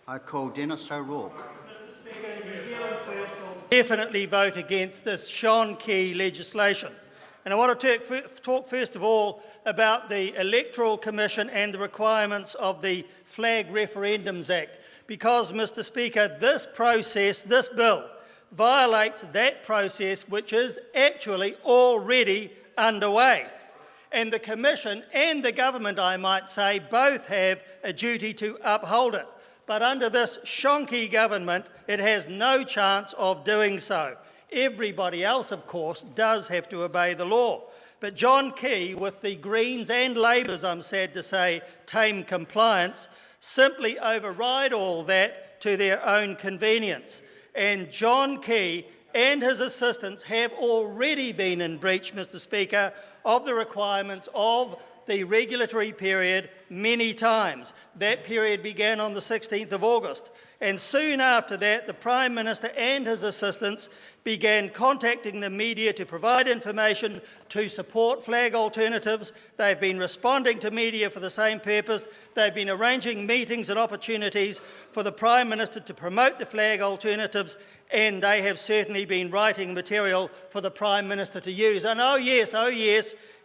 I call Dennis O'Rourke. Definitely vote against this Sean Key legislation. And I want to talk first of all about the Electoral Commission and the requirements of the Flag Referendums Act, because, Mr Speaker, this process, this bill, violates that process which is actually already underway. And the Commission and the Government, I might say, both have a duty to uphold it. But under this shonky government, it has no chance of doing so. Everybody else, of course, does have to obey the law. But John Key, with the Greens and Labour's, I'm sad to say, tame compliance, simply override all that to their own convenience. And John Key and his assistants have already been in breach, Mr Speaker, of the requirements of the regulatory period many times. That period began on the 16th of August. And soon after that, the Prime Minister and his assistants began contacting the media to provide information to support flag alternatives. They've been responding to media for the same purpose. They've been arranging meetings and opportunities for the Prime Minister to promote the flag alternatives, and they have certainly been writing material for the Prime Minister to use. And oh yes,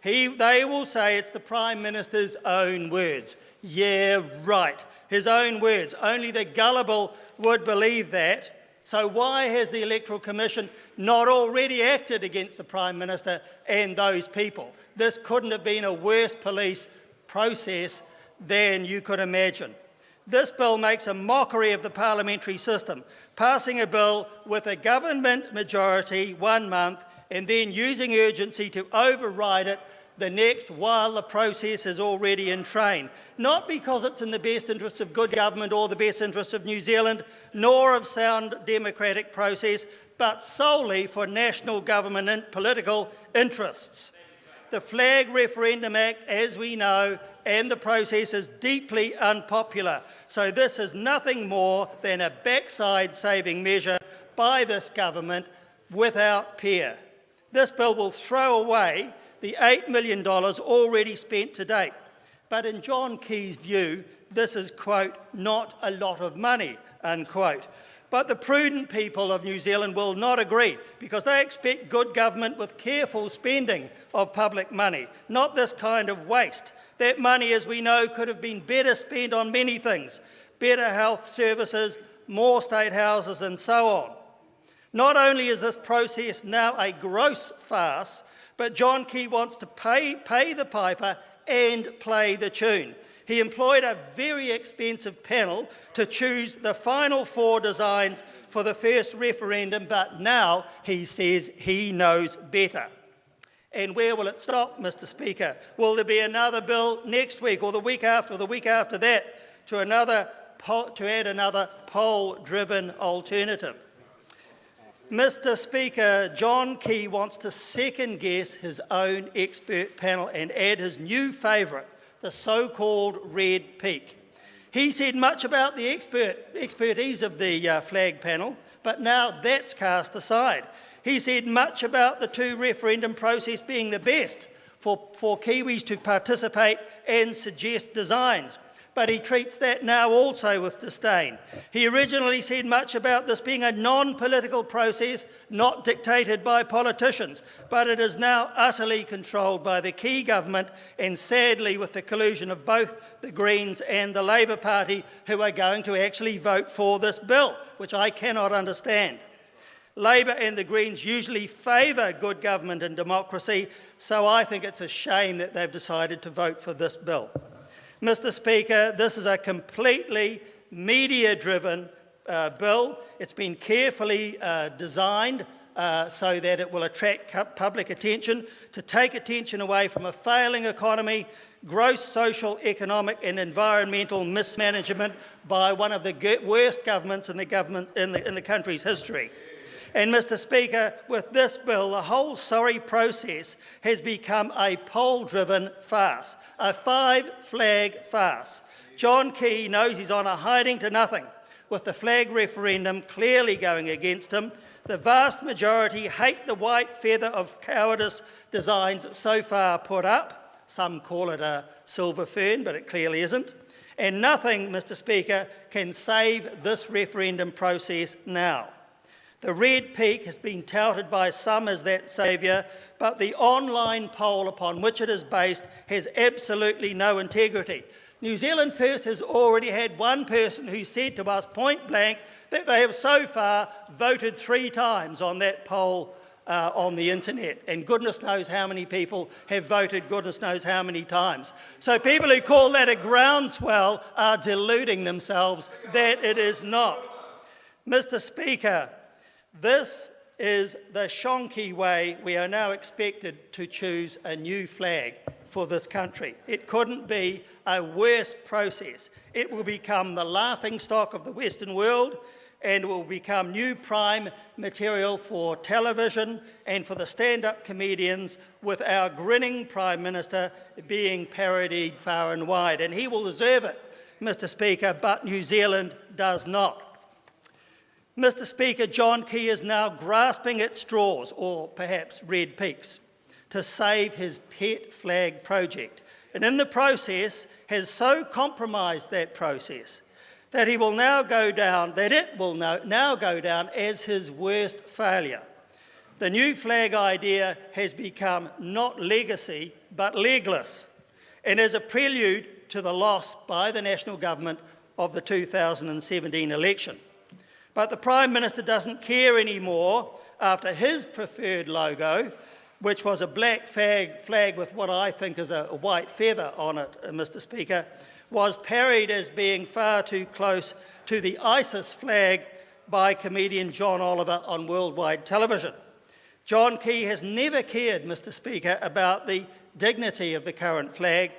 they will say it's the Prime Minister's own words. Yeah, right. His own words. Only the gullible would believe that. So why has the Electoral Commission not already acted against the Prime Minister and those people? This couldn't have been a worse police process than you could imagine. This bill makes a mockery of the parliamentary system, passing a bill with a government majority 1 month and then using urgency to override it the next while the process is already in train. Not because it's in the best interests of good government or the best interests of New Zealand, nor of sound democratic process, but solely for national government and political interests. The Flag Referendum Act, as we know, and the process is deeply unpopular. So this is nothing more than a backside-saving measure by this government without peer. This bill will throw away the $8 million already spent to date. But in John Key's view, this is, quote, not a lot of money, unquote. But the prudent people of New Zealand will not agree, because they expect good government with careful spending of public money, not this kind of waste. That money, as we know, could have been better spent on many things: better health services, more state houses, and so on. Not only is this process now a gross farce, but John Key wants to pay the piper and play the tune. He employed a very expensive panel to choose the final 4 designs for the first referendum, but now he says he knows better. And where will it stop, Mr Speaker? Will there be another bill next week, or the week after, or the week after that, to add another poll-driven alternative? Mr Speaker, John Key wants to second-guess his own expert panel and add his new favourite, the so-called red peak. He said much about the expertise of the flag panel, but now that's cast aside. He said much about the 2 referendum process being the best for Kiwis to participate and suggest designs. But he treats that now also with disdain. He originally said much about this being a non-political process, not dictated by politicians, but it is now utterly controlled by the Key government, and sadly with the collusion of both the Greens and the Labour Party, who are going to actually vote for this bill, which I cannot understand. Labour and the Greens usually favour good government and democracy, so I think it's a shame that they've decided to vote for this bill. Mr Speaker, this is a completely media-driven bill. It's been carefully designed so that it will attract public attention, to take attention away from a failing economy, gross social, economic and environmental mismanagement by one of the worst governments in the country's history. And Mr Speaker, with this bill, the whole sorry process has become a poll-driven farce, a 5-flag farce. John Key knows he's on a hiding to nothing, with the flag referendum clearly going against him. The vast majority hate the white feather of cowardice designs so far put up. Some call it a silver fern, but it clearly isn't. And nothing, Mr Speaker, can save this referendum process now. The red peak has been touted by some as that saviour, but the online poll upon which it is based has absolutely no integrity. New Zealand First has already had one person who said to us point blank that they have so far voted 3 times on that poll on the internet, and goodness knows how many people have voted goodness knows how many times. So people who call that a groundswell are deluding themselves that it is not. Mr Speaker, this is the shonky way we are now expected to choose a new flag for this country. It couldn't be a worse process. It will become the laughingstock of the Western world, and will become new prime material for television and for the stand-up comedians, with our grinning Prime Minister being parodied far and wide. And he will deserve it, Mr Speaker, but New Zealand does not. Mr Speaker, John Key is now grasping at straws, or perhaps red peaks, to save his pet flag project, and in the process has so compromised that process that it will now go down as his worst failure. The new flag idea has become not legacy, but legless, and is a prelude to the loss by the national government of the 2017 election. But the Prime Minister doesn't care anymore after his preferred logo, which was a black flag with what I think is a white feather on it, Mr Speaker, was parried as being far too close to the ISIS flag by comedian John Oliver on worldwide television. John Key has never cared, Mr Speaker, about the dignity of the current flag.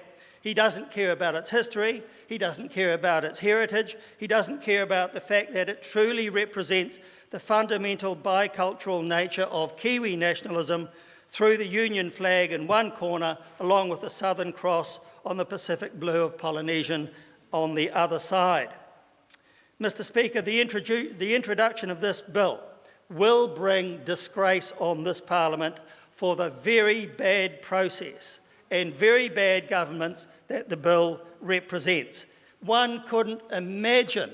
He doesn't care about its history, he doesn't care about its heritage, he doesn't care about the fact that it truly represents the fundamental bicultural nature of Kiwi nationalism through the Union flag in one corner, along with the Southern Cross on the Pacific blue of Polynesian on the other side. Mr Speaker, the introduction of this bill will bring disgrace on this Parliament for the very bad process and very bad governments that the bill represents. One couldn't imagine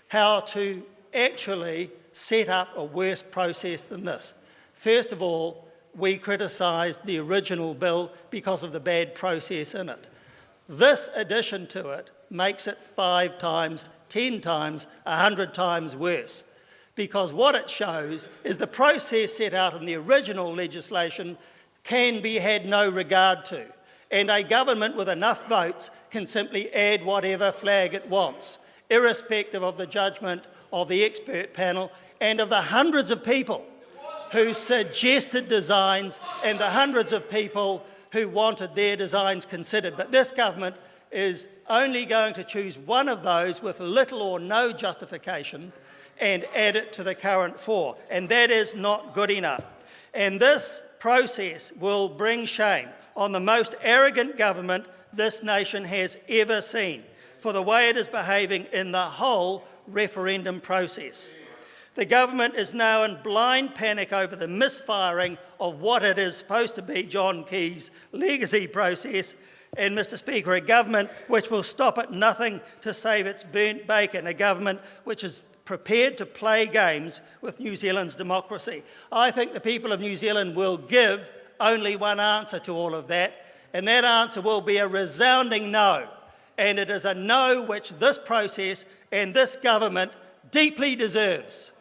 how to actually set up a worse process than this. First of all, we criticised the original bill because of the bad process in it. This addition to it makes it 5 times, 10 times, 100 times worse, because what it shows is the process set out in the original legislation can be had no regard to, and a government with enough votes can simply add whatever flag it wants, irrespective of the judgment of the expert panel and of the hundreds of people who suggested designs and the hundreds of people who wanted their designs considered. But this government is only going to choose one of those with little or no justification and add it to the current 4, and that is not good enough. And this process will bring shame on the most arrogant government this nation has ever seen for the way it is behaving in the whole referendum process. The government is now in blind panic over the misfiring of what it is supposed to be John Key's legacy process, and, Mr Speaker, a government which will stop at nothing to save its burnt bacon, a government which is prepared to play games with New Zealand's democracy. I think the people of New Zealand will give only one answer to all of that, and that answer will be a resounding no, and it is a no which this process and this government deeply deserves.